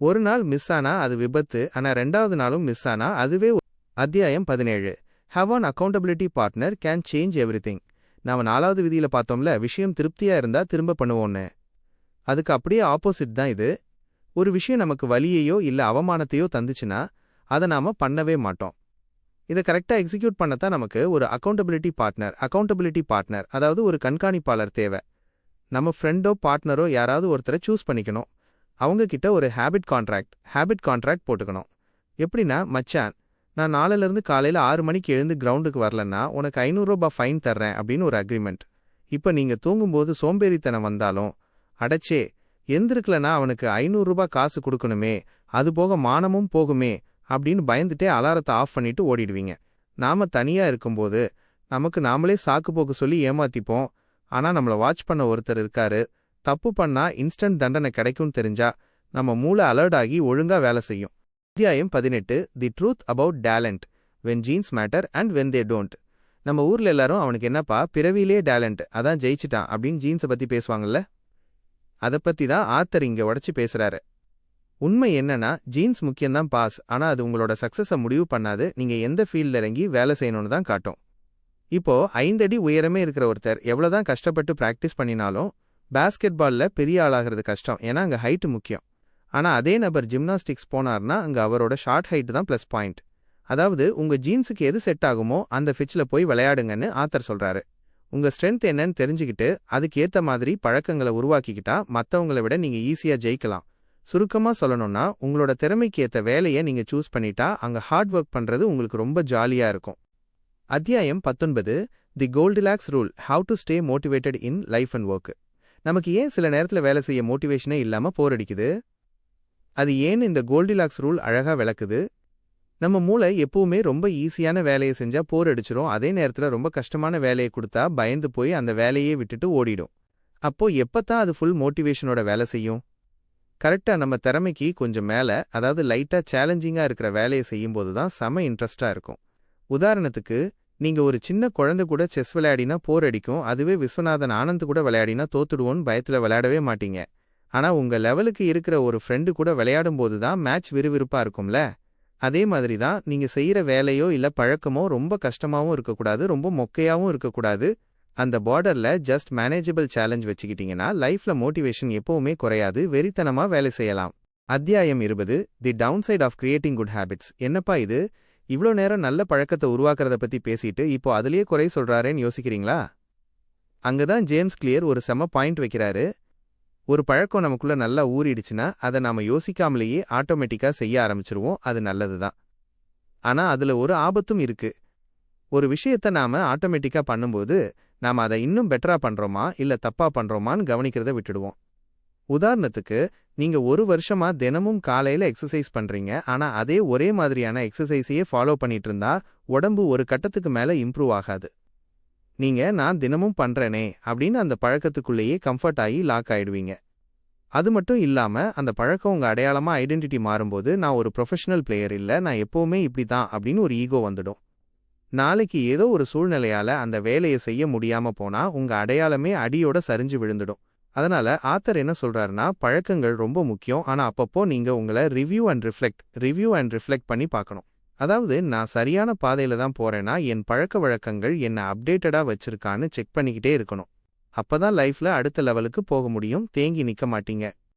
ஒரு நாள் மிஸ் ஆனா அது விபத்து, ஆனா 2வது நாளும் மிஸ் ஆனா அதுவே. அத்தியாயம் 17 have an accountability partner can change everything. நாம 4வது விதியில பார்த்தோம்ல, விஷயம் திருப்தியா இருந்தா திரும்ப பண்ணுவோன்னு. அதுக்கு அப்படியே ஆப்போசிட் தான் இது. ஒரு விஷயம் நமக்கு வலியையோ இல்ல அவமானத்தையோ தந்துச்சுன்னா அதை நாம பண்ணவே மாட்டோம். இதை கரெக்டா எக்ஸிக்யூட் பண்ணத்தான் நமக்கு ஒரு அக்கௌண்டபிலிட்டி பார்ட்னர், அதாவது ஒரு கண்காணிப்பாளர் தேவை. நம்ம ஃப்ரெண்டோ பார்ட்னரோ யாராவது ஒருத்தரை சூஸ் பண்ணிக்கணும். அவங்க கிட்ட ஒரு ஹேபிட் கான்ட்ராக்ட் போட்டுக்கணும். எப்படின்னா, மச்சான், நான் நாளையிலிருந்து காலையில 6 மணிக்கு எழுந்து கிரவுண்டுக்கு வரலன்னா உனக்கு 500 ரூபாய் ஃபைன் தர்றேன் அப்படின்னு ஒரு அக்ரிமெண்ட். இப்ப நீங்க தூங்கும்போது சோம்பேறித்தனம் வந்தாலும், அடச்சே எந்திருக்கலனா அவனுக்கு 500 ரூபாய் காசு கொடுக்கணுமே, அது போக மானமும் போகுமே அப்படின்னு பயந்துட்டே அலாரத்தை ஆஃப் பண்ணிட்டு ஓடிடுவீங்க. நாம தனியா இருக்கும்போது நமக்கு நாமளே சாக்கு போக்கு சொல்லி ஏமாத்திப்போம். ஆனா நம்மள வாட்ச் பண்ண ஒருத்தர் இருக்காரு. தப்பு பண்ணா இன்ஸ்டன்ட் தண்டனை கிடைக்கும்னு தெரிஞ்சா நம்ம மூளை அலர்ட் ஆகி ஒழுங்கா வேலை செய்யும். அத்தியாயம் 18 தி truth about talent when jeans matter and when they don't. நம்ம ஊர்ல எல்லாரும் அவனுக்கு என்னப்பா பிறவிலே டேலண்ட், அதான் ஜெயிச்சிட்டான் அப்படின்னு ஜீன்ஸை பத்தி பேசுவாங்கல்ல. அதை பத்தி தான் ஆத்தர் இங்க உடைச்சு பேசுறாரு. உண்மை என்னன்னா, ஜீன்ஸ் முக்கியம்தான் பாஸ், ஆனா அது உங்களோட சக்சஸை முடிவு பண்ணாது. நீங்க எந்த ஃபீல்ட்ல இறங்கி வேலை செய்யணும்னு தான் காட்டும். இப்போ 5 அடி உயரமே இருக்கிற ஒருத்தர் எவ்வளவுதான் கஷ்டப்பட்டு பிராக்டிஸ் பண்ணினாலும் பாஸ்கெட் பால்ல பெரிய ஆளாகிறது கஷ்டம், ஏன்னா அங்க ஹைட் முக்கியம். ஆனா அதே நபர் ஜிம்னாஸ்டிக்ஸ் போனார்னா அங்க அவரோட ஷார்ட் ஹைட் தான் பிளஸ் பாயிண்ட். அதாவது உங்க ஜீன்ஸுக்கு எது செட் ஆகுமோ அந்த ஃபிட்ச்ல போய் விளையாடுங்கன்னு ஆத்தர் சொல்றாரு. உங்க ஸ்ட்ரென்த் என்னன்னு தெரிஞ்சுக்கிட்டு அதுக்கு ஏத்த மாதிரி பழக்கங்களை உருவாக்கிக்கிட்டா மத்தவங்களை விட நீங்க ஈஸியா ஜெயிக்கலாம். சுருக்கமா சொல்லணும்னா, உங்களோட திறமைக்கு ஏத்த வேலையை நீங்க சூஸ் பண்ணிட்டா அங்க ஹார்ட் ஒர்க் பண்றது உங்களுக்கு ரொம்ப ஜாலியா இருக்கும். அத்தியாயம் 19 the Goldilocks rule how to stay motivated in life and work. நமக்கு ஏன் சில நேரத்துல வேலை செய்ய மோட்டிவேஷனே இல்லாம போர் அடிக்குது? அது ஏன்னு இந்த கோல்டிலாக்ஸ் ரூல் அழகா விளக்குது. நம்ம மூளை எப்பவுமே ரொம்ப ஈஸியான வேலையை செஞ்சா போர் அடிச்சிரும், அதே நேரத்துல ரொம்ப கஷ்டமான வேலையை கொடுத்தா பயந்து போய் அந்த வேலையே விட்டுட்டு ஓடிடும். அப்போ எப்பத்தான் அது ஃபுல் மோட்டிவேஷனோட வேலை செய்யும்? கரெக்டா நம்ம திறமைக்கு கொஞ்சம் மேல, அதாவது லைட்டா சேலஞ்சிங்கா இருக்கிற வேலையை செய்யும்போது தான் செம இன்ட்ரெஸ்டா இருக்கும். உதாரணத்துக்கு, நீங்க ஒரு சின்ன குழந்தை கூட செஸ் விளையாடினா போர் அடிக்கும், அதுவே விஸ்வநாதன் ஆனந்த் கூட விளையாடினா தோத்துடுவோன்னு பயத்துல விளையாடவே மாட்டீங்க. ஆனா உங்க லெவலுக்கு இருக்கிற ஒரு ஃப்ரெண்டு கூட விளையாடும் போது தான் மேட்ச் விறுவிறுப்பா இருக்கும்ல. அதே மாதிரி தான் நீங்க செய்யற வேலையோ இல்ல பழக்கமோ ரொம்ப கஷ்டமாவும் இருக்கக்கூடாது, ரொம்ப மொக்கையாவும் இருக்கக்கூடாது. அந்த பார்டர்ல ஜஸ்ட் மேனேஜபிள் சேலஞ்ச் வச்சுக்கிட்டீங்கன்னா லைஃப்ல மோட்டிவேஷன் எப்பவுமே குறையாது, வெறித்தனமா வேலை செய்யலாம். அத்தியாயம் 20 the downside of creating good habits. என்னப்பா இது, இவ்ளோ நேரம் நல்ல பழக்கத்தை உருவாக்குறத பத்தி பேசிட்டு இப்போ அதுலயே குறை சொல்றாரேன்னு யோசிக்கிறீங்களா? அங்கதான் ஜேம்ஸ் கிளியர் ஒரு செம பாயிண்ட் வைக்கிறாரு. ஒரு பழக்கம் நமக்குள்ள நல்லா ஊறிடுச்சுன்னா அதை நாம யோசிக்காமலேயே ஆட்டோமேட்டிக்கா செய்ய ஆரம்பிச்சிருவோம். அது நல்லதுதான். ஆனா அதுல ஒரு ஆபத்தும் இருக்கு. ஒரு விஷயத்த நாம ஆட்டோமேட்டிக்கா பண்ணும்போது நாம அதை இன்னும் பெட்டரா பண்றோமா இல்ல தப்பா பண்றோமான்னு கவனிக்கிறத விட்டுடுவோம். உதாரணத்துக்கு, நீங்க 1 வருஷமா தினமும் காலையில எக்ஸசைஸ் பண்றீங்க, ஆனா அதே ஒரே மாதிரியான எக்ஸசைஸையே ஃபாலோ பண்ணிட்டு இருந்தா உடம்பு ஒரு கட்டத்துக்கு மேல இம்ப்ரூவ் ஆகாது. நீங்க நான் தினமும் பண்றேனே அப்படின்னு அந்த பழக்கத்துக்குள்ளேயே கம்ஃபர்ட் ஆகி லாக் ஆயிடுவீங்க. அது மட்டும் இல்லாம அந்த பழக்கம் உங்க அடையாளமா ஐடென்டிட்டி மாறும்போது நான் ஒரு ப்ரொஃபஷனல் பிளேயர் இல்ல, நான் எப்பவுமே இப்படிதான் அப்படின்னு ஒரு ஈகோ வந்துடும். நாளைக்கு ஏதோ ஒரு சூழ்நிலையால அந்த வேலையை செய்ய முடியாம போனா உங்க அடையாளமே அடியோட சரிஞ்சு விழுந்துடும். அதனால ஆத்தர் என்ன சொல்றாருன்னா, பழக்கங்கள் ரொம்ப முக்கியம், ஆனா அப்பப்போ நீங்க உங்களை ரிவ்யூ அண்ட் ரிஃப்ளெக்ட் பண்ணி பார்க்கணும். அதாவது, நான் சரியான பாதையில தான் போறேன்னா என் பழக்க வழக்கங்கள் என்ன அப்டேட்டடா வச்சிருக்கான்னு செக் பண்ணிக்கிட்டே இருக்கணும். அப்பதான் லைஃப்ல அடுத்த லெவலுக்கு போக முடியும், தேங்கி நிக்க மாட்டீங்க.